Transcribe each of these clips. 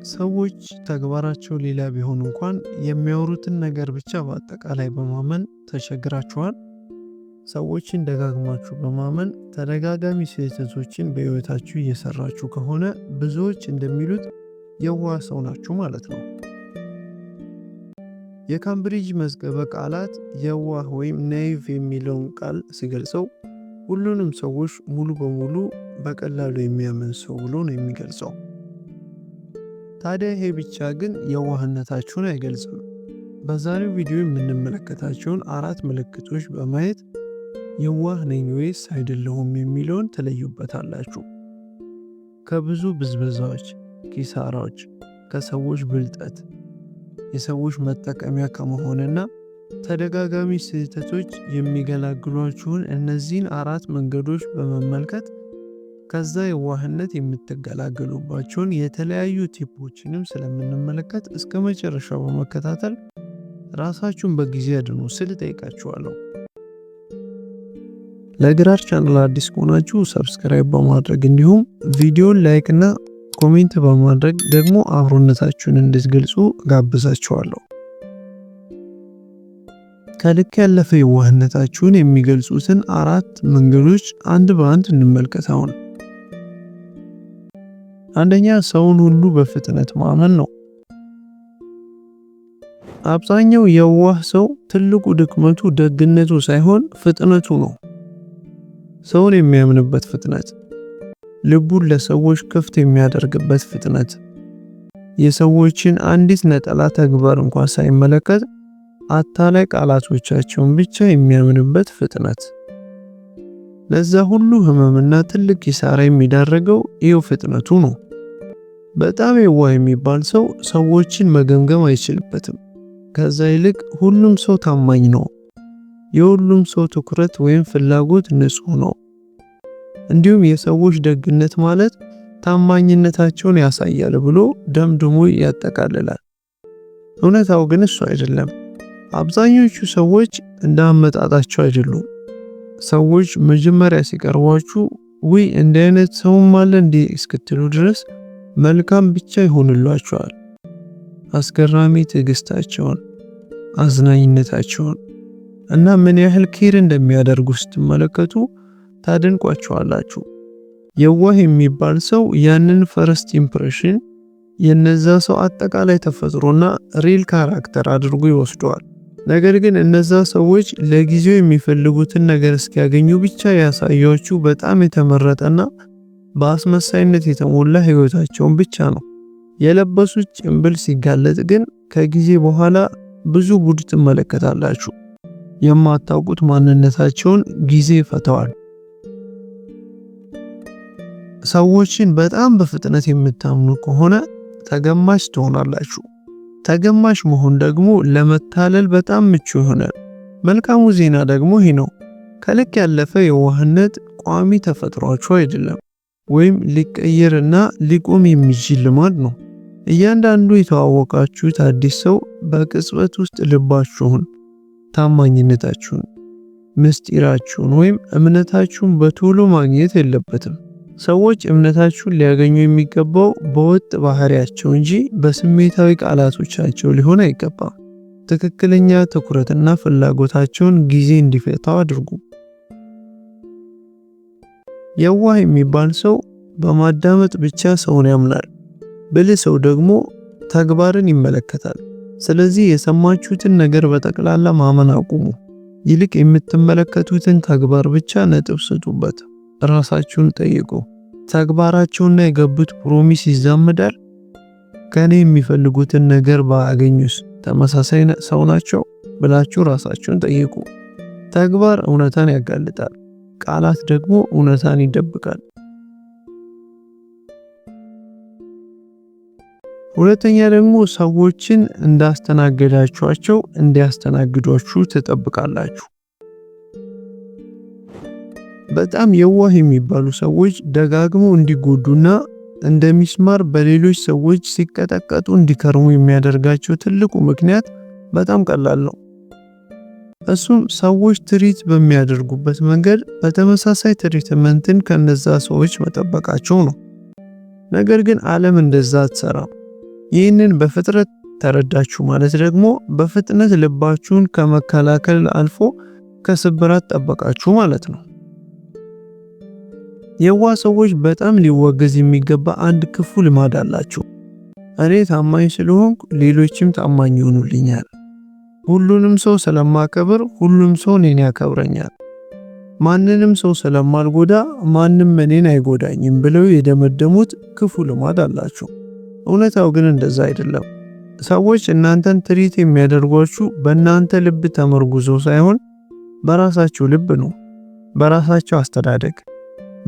ሰዎች ተግባራቸው ሌላ ቢሆን እንኳን የሚያወሩትን ነገር ብቻ በአጠቃላይ በማመን ተቸግራችኋል? ሰዎችን ደጋግማችሁ በማመን ተደጋጋሚ ስህተቶችን በሕይወታችሁ እየሰራችሁ ከሆነ ብዙዎች እንደሚሉት የዋህ ሰው ናችሁ ማለት ነው። የካምብሪጅ መዝገበ ቃላት የዋህ ወይም ናይቭ የሚለውን ቃል ሲገልጸው ሁሉንም ሰዎች ሙሉ በሙሉ በቀላሉ የሚያምን ሰው ብሎ ነው የሚገልጸው። ታዲያ ይሄ ብቻ ግን የዋህነታችሁን አይገልጽም። በዛሬው ቪዲዮ የምንመለከታቸውን 4 ምልክቶች በማየት የዋህ ነኝ ወይስ አይደለሁም የሚለውን ትለዩበታላችሁ። ከብዙ ብዝበዛዎች፣ ኪሳራዎች፣ ከሰዎች ብልጠት፣ የሰዎች መጠቀሚያ ከመሆንና ተደጋጋሚ ስህተቶች የሚገላግሏችሁን እነዚህን 4 መንገዶች በመመልከት ከዛ የዋህነት የምትገላገሉባቸውን የተለያዩ ቲፖችንም ስለምንመለከት እስከ መጨረሻው በመከታተል ራሳችሁን በጊዜ አድኑ ስል ጠይቃችኋለሁ። ለግራር ቻናል አዲስ ከሆናችሁ ሰብስክራይብ በማድረግ እንዲሁም ቪዲዮን ላይክ እና ኮሜንት በማድረግ ደግሞ አብሮነታችሁን እንድትገልጹ ጋብዛችኋለሁ። ከልክ ያለፈ የዋህነታችሁን የሚገልጹትን 4 መንገዶች አንድ በአንድ እንመልከት። አሁን አንደኛ፣ ሰውን ሁሉ በፍጥነት ማመን ነው። አብዛኛው የዋህ ሰው ትልቁ ድክመቱ ደግነቱ ሳይሆን ፍጥነቱ ነው። ሰውን የሚያምንበት ፍጥነት፣ ልቡን ለሰዎች ክፍት የሚያደርግበት ፍጥነት፣ የሰዎችን አንዲት ነጠላ ተግባር እንኳን ሳይመለከት አታላይ ቃላቶቻቸውን ብቻ የሚያምንበት ፍጥነት። ለዛ ሁሉ ህመምና ትልቅ ኪሳራ የሚዳረገው ይኸው ፍጥነቱ ነው። በጣም የዋህ የሚባል ሰው ሰዎችን መገምገም አይችልበትም። ከዛ ይልቅ ሁሉም ሰው ታማኝ ነው፣ የሁሉም ሰው ትኩረት ወይም ፍላጎት ንጹህ ነው። እንዲሁም የሰዎች ደግነት ማለት ታማኝነታቸውን ያሳያል ብሎ ደምድሞ ያጠቃልላል። እውነታው ግን እሱ አይደለም። አብዛኞቹ ሰዎች እንደ አመጣጣቸው አይደሉም። ሰዎች መጀመሪያ ሲቀርቧችሁ ውይ እንዲህ አይነት ሰውም አለ እንዴ እስክትሉ ድረስ መልካም ብቻ ይሆንላችኋል። አስገራሚ ትዕግስታቸውን፣ አዝናኝነታቸውን እና ምን ያህል ኬር እንደሚያደርጉ ስትመለከቱ ታደንቋቸዋላችሁ። የዋህ የሚባል ሰው ያንን ፈርስት ኢምፕሬሽን የነዛ ሰው አጠቃላይ ተፈጥሮና ሪል ካራክተር አድርጎ ይወስደዋል። ነገር ግን እነዛ ሰዎች ለጊዜው የሚፈልጉትን ነገር እስኪያገኙ ብቻ ያሳያችሁ በጣም የተመረጠና በአስመሳይነት የተሞላ ህይወታቸውን ብቻ ነው። የለበሱት ጭንብል ሲጋለጥ ግን ከጊዜ በኋላ ብዙ ጉድ ትመለከታላችሁ። የማታውቁት ማንነታቸውን ጊዜ ይፈተዋል። ሰዎችን በጣም በፍጥነት የምታምኑ ከሆነ ተገማች ትሆናላችሁ። ተገማች መሆን ደግሞ ለመታለል በጣም ምቹ ይሆናል። መልካሙ ዜና ደግሞ ይህ ነው። ከልክ ያለፈ የዋህነት ቋሚ ተፈጥሯችሁ አይደለም፣ ወይም ሊቀየርና ሊቆም የሚችል ልማድ ነው። እያንዳንዱ የተዋወቃችሁት አዲስ ሰው በቅጽበት ውስጥ ልባችሁን፣ ታማኝነታችሁን፣ ምስጢራችሁን ወይም እምነታችሁን በቶሎ ማግኘት የለበትም። ሰዎች እምነታችሁን ሊያገኙ የሚገባው በወጥ ባህሪያቸው እንጂ በስሜታዊ ቃላቶቻቸው ሊሆን አይገባም። ትክክለኛ ትኩረትና ፍላጎታቸውን ጊዜ እንዲፈታው አድርጉ። የዋህ የሚባል ሰው በማዳመጥ ብቻ ሰውን ያምናል። ብልህ ሰው ደግሞ ተግባርን ይመለከታል። ስለዚህ የሰማችሁትን ነገር በጠቅላላ ማመን አቁሙ። ይልቅ የምትመለከቱትን ተግባር ብቻ ነጥብ ስጡበት። ራሳችሁን ጠይቁ። ተግባራቸውና የገቡት ፕሮሚስ ይዛመዳል? ከኔ የሚፈልጉትን ነገር ባያገኙስ ተመሳሳይ ሰው ናቸው ብላችሁ ራሳችሁን ጠይቁ። ተግባር እውነታን ያጋልጣል፣ ቃላት ደግሞ እውነታን ይደብቃል። ሁለተኛ ደግሞ ሰዎችን እንዳስተናገዳችኋቸው እንዲያስተናግዷችሁ ትጠብቃላችሁ። በጣም የዋህ የሚባሉ ሰዎች ደጋግመው እንዲጎዱና እንደሚስማር በሌሎች ሰዎች ሲቀጠቀጡ እንዲከርሙ የሚያደርጋቸው ትልቁ ምክንያት በጣም ቀላል ነው። እሱም ሰዎች ትሪት በሚያደርጉበት መንገድ በተመሳሳይ ትሪትመንትን ከነዛ ሰዎች መጠበቃቸው ነው። ነገር ግን ዓለም እንደዛ አትሰራም። ይህንን በፍጥነት ተረዳችሁ ማለት ደግሞ በፍጥነት ልባችሁን ከመከላከል አልፎ ከስብራት ጠበቃችሁ ማለት ነው። የዋህ ሰዎች በጣም ሊወገዝ የሚገባ አንድ ክፉ ልማድ አላቸው። እኔ ታማኝ ስለሆንኩ ሌሎችም ታማኝ ይሆኑልኛል። ሁሉንም ሰው ስለማከብር ሁሉም ሰው እኔን ያከብረኛል። ማንንም ሰው ስለማልጎዳ ማንም እኔን አይጎዳኝም ብለው የደመደሙት ክፉ ልማድ አላቸው። እውነታው ግን እንደዛ አይደለም። ሰዎች እናንተን ትሪት የሚያደርጓችሁ በእናንተ ልብ ተመርጉዘው ሳይሆን በራሳቸው ልብ ነው። በራሳቸው አስተዳደግ፣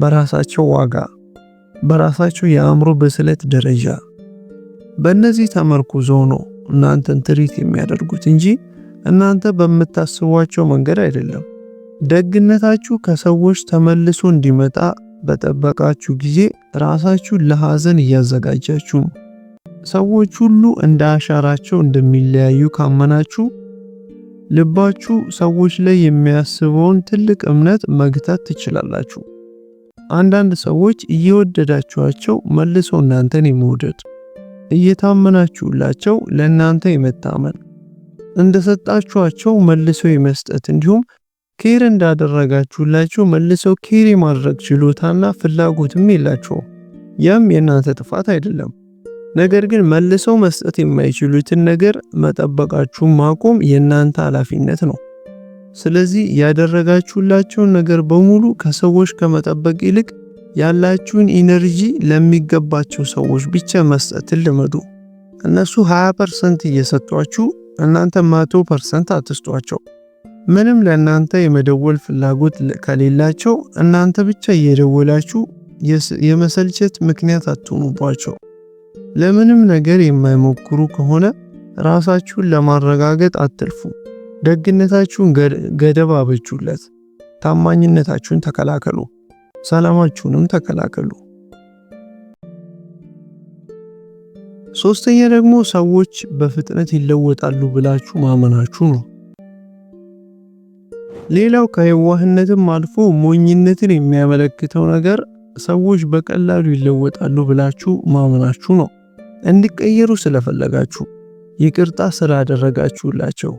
በራሳቸው ዋጋ፣ በራሳቸው የአእምሮ ብስለት ደረጃ በእነዚህ ተመርኩዘው ነው እናንተን ትሪት የሚያደርጉት እንጂ እናንተ በምታስቧቸው መንገድ አይደለም። ደግነታችሁ ከሰዎች ተመልሶ እንዲመጣ በጠበቃችሁ ጊዜ ራሳችሁን ለሐዘን እያዘጋጃችሁ ነው። ሰዎች ሁሉ እንደ አሻራቸው እንደሚለያዩ ካመናችሁ ልባችሁ ሰዎች ላይ የሚያስበውን ትልቅ እምነት መግታት ትችላላችሁ። አንዳንድ ሰዎች እየወደዳችኋቸው መልሰው እናንተን የመውደድ፣ እየታመናችሁላቸው ለእናንተ የመታመን፣ እንደሰጣችኋቸው መልሰው የመስጠት እንዲሁም ኬር እንዳደረጋችሁላቸው መልሰው ኬር የማድረግ ችሎታና ፍላጎትም የላቸውም። ያም የእናንተ ጥፋት አይደለም። ነገር ግን መልሰው መስጠት የማይችሉትን ነገር መጠበቃችሁን ማቆም የእናንተ ኃላፊነት ነው። ስለዚህ ያደረጋችሁላቸውን ነገር በሙሉ ከሰዎች ከመጠበቅ ይልቅ ያላችሁን ኢነርጂ ለሚገባቸው ሰዎች ብቻ መስጠትን ልመዱ። እነሱ 20% እየሰጧችሁ እናንተ 100% አትስጧቸው። ምንም ለእናንተ የመደወል ፍላጎት ከሌላቸው እናንተ ብቻ እየደወላችሁ የመሰልቸት ምክንያት አትሆኑባቸው። ለምንም ነገር የማይሞክሩ ከሆነ ራሳችሁን ለማረጋገጥ አትልፉ። ደግነታችሁን ገደብ አበጁለት። ታማኝነታችሁን ተከላከሉ። ሰላማችሁንም ተከላከሉ። ሶስተኛ ደግሞ ሰዎች በፍጥነት ይለወጣሉ ብላችሁ ማመናችሁ ነው። ሌላው ከየዋህነትም አልፎ ሞኝነትን የሚያመለክተው ነገር ሰዎች በቀላሉ ይለወጣሉ ብላችሁ ማመናችሁ ነው። እንዲቀየሩ ስለፈለጋችሁ፣ ይቅርታ ስላደረጋችሁላቸው፣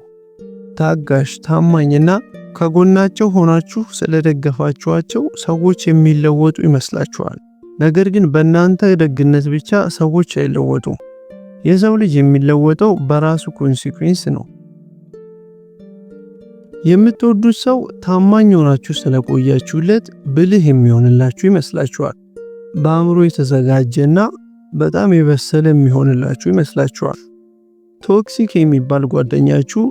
ታጋሽ፣ ታማኝና ከጎናቸው ሆናችሁ ስለደገፋችኋቸው ሰዎች የሚለወጡ ይመስላችኋል። ነገር ግን በእናንተ ደግነት ብቻ ሰዎች አይለወጡም። የሰው ልጅ የሚለወጠው በራሱ ኮንሲኩዌንስ ነው። የምትወዱት ሰው ታማኝ ሆናችሁ ስለቆያችሁለት ብልህ የሚሆንላችሁ ይመስላችኋል። በአእምሮ የተዘጋጀና በጣም የበሰለ የሚሆንላችሁ ይመስላችኋል። ቶክሲክ የሚባል ጓደኛችሁ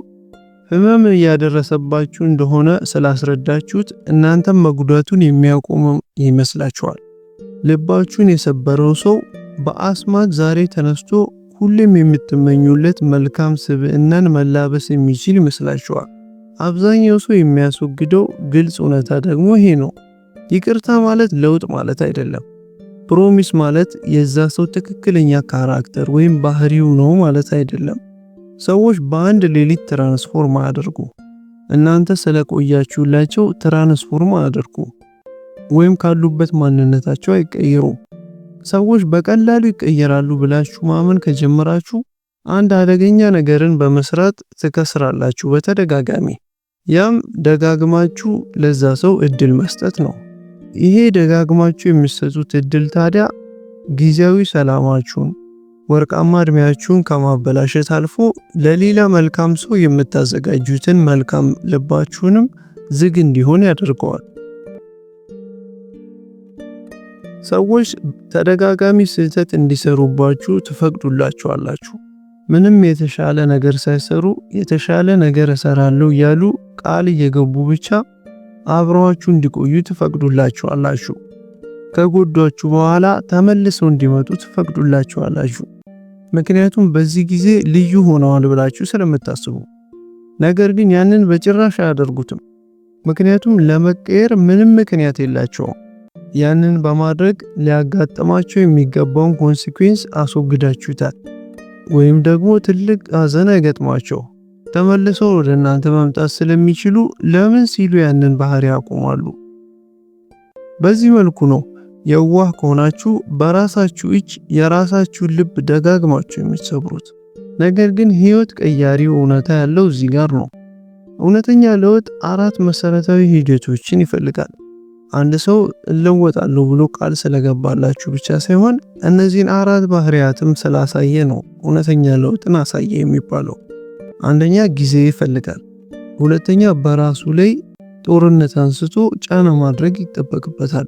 ህመም እያደረሰባችሁ እንደሆነ ስላስረዳችሁት እናንተም መጉዳቱን የሚያቆም ይመስላችኋል። ልባችሁን የሰበረው ሰው በአስማት ዛሬ ተነስቶ ሁሌም የምትመኙለት መልካም ስብዕናን መላበስ የሚችል ይመስላችኋል። አብዛኛው ሰው የሚያስወግደው ግልጽ እውነታ ደግሞ ይሄ ነው። ይቅርታ ማለት ለውጥ ማለት አይደለም። ፕሮሚስ ማለት የዛ ሰው ትክክለኛ ካራክተር ወይም ባህሪው ነው ማለት አይደለም። ሰዎች በአንድ ሌሊት ትራንስፎርም አያደርጉ። እናንተ ስለቆያችሁላቸው ትራንስፎርም አያደርጉ ወይም ካሉበት ማንነታቸው አይቀየሩ። ሰዎች በቀላሉ ይቀየራሉ ብላችሁ ማመን ከጀመራችሁ አንድ አደገኛ ነገርን በመስራት ትከስራላችሁ በተደጋጋሚ። ያም ደጋግማችሁ ለዛ ሰው እድል መስጠት ነው። ይሄ ደጋግማችሁ የሚሰጡት እድል ታዲያ ጊዜያዊ ሰላማችሁን፣ ወርቃማ እድሜያችሁን ከማበላሸት አልፎ ለሌላ መልካም ሰው የምታዘጋጁትን መልካም ልባችሁንም ዝግ እንዲሆን ያደርገዋል። ሰዎች ተደጋጋሚ ስህተት እንዲሰሩባችሁ ትፈቅዱላችኋላችሁ። ምንም የተሻለ ነገር ሳይሰሩ የተሻለ ነገር እሰራለሁ እያሉ ቃል እየገቡ ብቻ አብረዋችሁ እንዲቆዩ ትፈቅዱላችኋላችሁ። ከጎዷችሁ በኋላ ተመልሰው እንዲመጡ ትፈቅዱላችኋላችሁ። ምክንያቱም በዚህ ጊዜ ልዩ ሆነዋል ብላችሁ ስለምታስቡ። ነገር ግን ያንን በጭራሽ አያደርጉትም። ምክንያቱም ለመቀየር ምንም ምክንያት የላቸውም። ያንን በማድረግ ሊያጋጥማቸው የሚገባውን ኮንሲኩዌንስ አስወግዳችሁታል። ወይም ደግሞ ትልቅ ሐዘን አይገጥማቸው ተመልሰው ወደ እናንተ መምጣት ስለሚችሉ ለምን ሲሉ ያንን ባህሪ ያቆማሉ። በዚህ መልኩ ነው የዋህ ከሆናችሁ በራሳችሁ እጅ የራሳችሁን ልብ ደጋግማችሁ የምትሰብሩት። ነገር ግን ህይወት ቀያሪው እውነታ ያለው እዚህ ጋር ነው። እውነተኛ ለውጥ 4 መሰረታዊ ሂደቶችን ይፈልጋል። አንድ ሰው እለወጣለሁ ብሎ ቃል ስለገባላችሁ ብቻ ሳይሆን እነዚህን 4 ባህሪያትም ስላሳየ ነው እውነተኛ ለውጥን አሳየ የሚባለው። አንደኛ ጊዜ ይፈልጋል። ሁለተኛ በራሱ ላይ ጦርነት አንስቶ ጫና ማድረግ ይጠበቅበታል።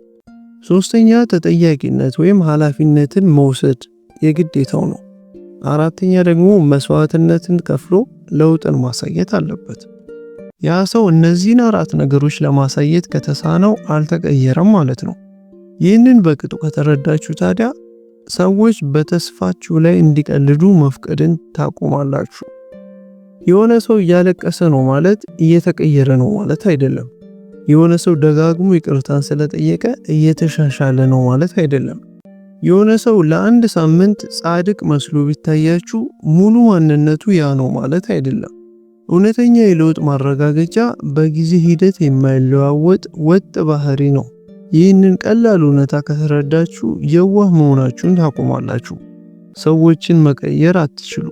ሶስተኛ ተጠያቂነት ወይም ኃላፊነትን መውሰድ የግዴታው ነው። አራተኛ ደግሞ መስዋዕትነትን ከፍሎ ለውጥን ማሳየት አለበት። ያ ሰው እነዚህን 4 ነገሮች ለማሳየት ከተሳነው አልተቀየረም ማለት ነው። ይህንን በቅጡ ከተረዳችሁ ታዲያ ሰዎች በተስፋችሁ ላይ እንዲቀልዱ መፍቀድን ታቆማላችሁ። የሆነ ሰው እያለቀሰ ነው ማለት እየተቀየረ ነው ማለት አይደለም። የሆነ ሰው ደጋግሞ ይቅርታን ስለጠየቀ እየተሻሻለ ነው ማለት አይደለም። የሆነ ሰው ለአንድ ሳምንት ጻድቅ መስሎ ቢታያችሁ ሙሉ ማንነቱ ያ ነው ማለት አይደለም። እውነተኛ የለውጥ ማረጋገጫ በጊዜ ሂደት የማይለዋወጥ ወጥ ባህሪ ነው። ይህንን ቀላል እውነታ ከተረዳችሁ የዋህ መሆናችሁን ታቆማላችሁ። ሰዎችን መቀየር አትችሉ።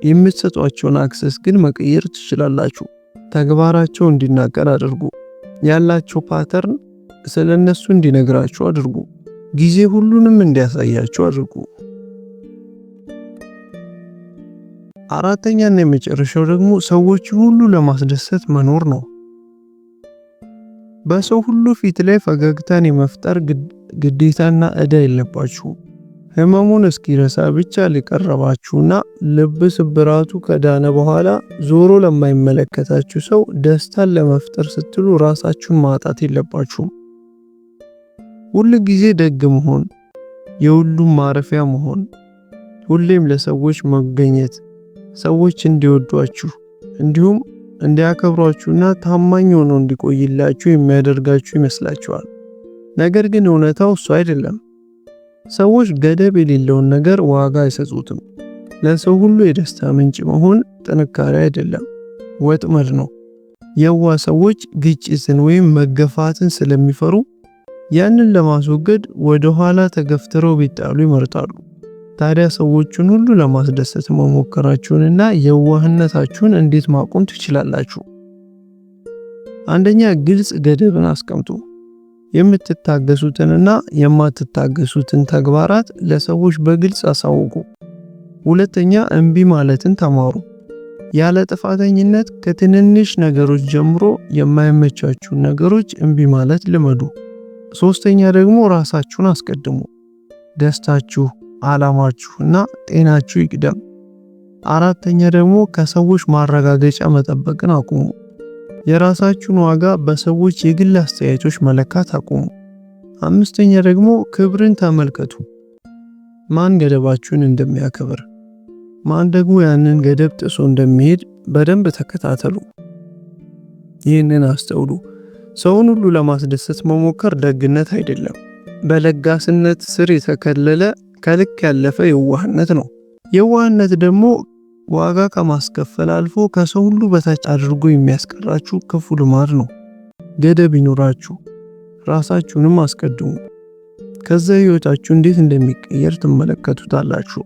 የምትሰጧቸውን አክሰስ ግን መቀየር ትችላላችሁ። ተግባራቸው እንዲናገር አድርጉ። ያላቸው ፓተርን ስለነሱ እንዲነግራችሁ አድርጉ። ጊዜ ሁሉንም እንዲያሳያችሁ አድርጉ። አራተኛና የመጨረሻው ደግሞ ሰዎች ሁሉ ለማስደሰት መኖር ነው። በሰው ሁሉ ፊት ላይ ፈገግታን የመፍጠር ግዴታና ዕዳ የለባችሁም። ህመሙን እስኪረሳ ብቻ ሊቀርባችሁና ልብ ስብራቱ ከዳነ በኋላ ዞሮ ለማይመለከታችሁ ሰው ደስታን ለመፍጠር ስትሉ ራሳችሁን ማጣት የለባችሁም። ሁል ጊዜ ደግ መሆን፣ የሁሉም ማረፊያ መሆን፣ ሁሌም ለሰዎች መገኘት፣ ሰዎች እንዲወዷችሁ እንዲሁም እንዲያከብሯችሁና ታማኝ ሆነው እንዲቆይላችሁ የሚያደርጋችሁ ይመስላችኋል። ነገር ግን እውነታው እሱ አይደለም። ሰዎች ገደብ የሌለውን ነገር ዋጋ አይሰጡትም። ለሰው ሁሉ የደስታ ምንጭ መሆን ጥንካሬ አይደለም፣ ወጥመድ ነው። የዋህ ሰዎች ግጭትን ወይም መገፋትን ስለሚፈሩ ያንን ለማስወገድ ወደ ኋላ ተገፍትረው ቢጣሉ ይመርጣሉ። ታዲያ ሰዎችን ሁሉ ለማስደሰት መሞከራችሁንና የዋህነታችሁን እንዴት ማቆም ትችላላችሁ? አንደኛ፣ ግልጽ ገደብን አስቀምጡ። የምትታገሱትንና የማትታገሱትን ተግባራት ለሰዎች በግልጽ አሳውቁ። ሁለተኛ፣ እምቢ ማለትን ተማሩ። ያለ ጥፋተኝነት ከትንንሽ ነገሮች ጀምሮ የማይመቻችሁን ነገሮች እምቢ ማለት ልመዱ። ሶስተኛ ደግሞ ራሳችሁን አስቀድሙ። ደስታችሁ፣ ዓላማችሁና ጤናችሁ ይቅደም። አራተኛ ደግሞ ከሰዎች ማረጋገጫ መጠበቅን አቁሙ። የራሳችሁን ዋጋ በሰዎች የግል አስተያየቶች መለካት አቁሙ። አምስተኛ ደግሞ ክብርን ተመልከቱ። ማን ገደባችሁን እንደሚያከብር፣ ማን ደግሞ ያንን ገደብ ጥሶ እንደሚሄድ በደንብ ተከታተሉ። ይህንን አስተውሉ። ሰውን ሁሉ ለማስደሰት መሞከር ደግነት አይደለም፣ በለጋስነት ስር የተከለለ ከልክ ያለፈ የዋህነት ነው። የዋህነት ደግሞ ዋጋ ከማስከፈል አልፎ ከሰው ሁሉ በታች አድርጎ የሚያስቀራችሁ ክፉ ልማድ ነው። ገደብ ይኖራችሁ፣ ራሳችሁንም አስቀድሙ። ከዛ ህይወታችሁ እንዴት እንደሚቀየር ትመለከቱታላችሁ።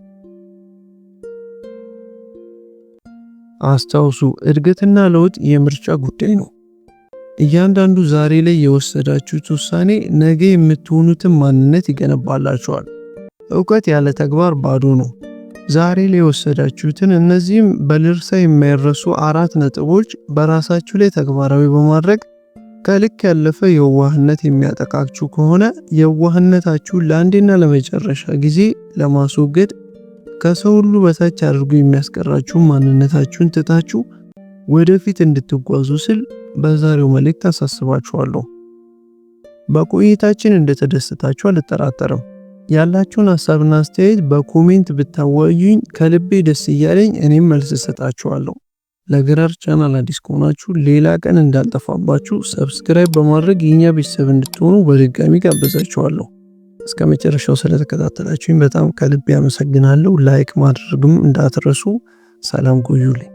አስታውሱ፣ እድገትና ለውጥ የምርጫ ጉዳይ ነው። እያንዳንዱ ዛሬ ላይ የወሰዳችሁት ውሳኔ ነገ የምትሆኑትን ማንነት ይገነባላችኋል። ዕውቀት ያለ ተግባር ባዶ ነው። ዛሬ ላይ የወሰዳችሁትን እነዚህም በልርሳ የማይረሱ 4 ነጥቦች በራሳችሁ ላይ ተግባራዊ በማድረግ ከልክ ያለፈ የዋህነት የሚያጠቃችሁ ከሆነ የዋህነታችሁን ለአንዴና ለመጨረሻ ጊዜ ለማስወገድ ከሰው ሁሉ በታች አድርጎ የሚያስቀራችሁ ማንነታችሁን ትታችሁ ወደፊት እንድትጓዙ ስል በዛሬው መልእክት አሳስባችኋለሁ። በቆይታችን እንደተደሰታችሁ አልጠራጠርም። ያላችሁን ሐሳብና አስተያየት በኮሜንት ብታወዩኝ ከልቤ ደስ እያለኝ እኔም መልስ እሰጣችኋለሁ። ለግራር ቻናል አዲስ ከሆናችሁ ሌላ ቀን እንዳልጠፋባችሁ ሰብስክራይብ በማድረግ የኛ ቤተሰብ እንድትሆኑ በድጋሚ ጋብዛችኋለሁ። እስከ መጨረሻው ስለተከታተላችሁኝ በጣም ከልቤ አመሰግናለሁ። ላይክ ማድረግም እንዳትረሱ። ሰላም ቆዩልኝ።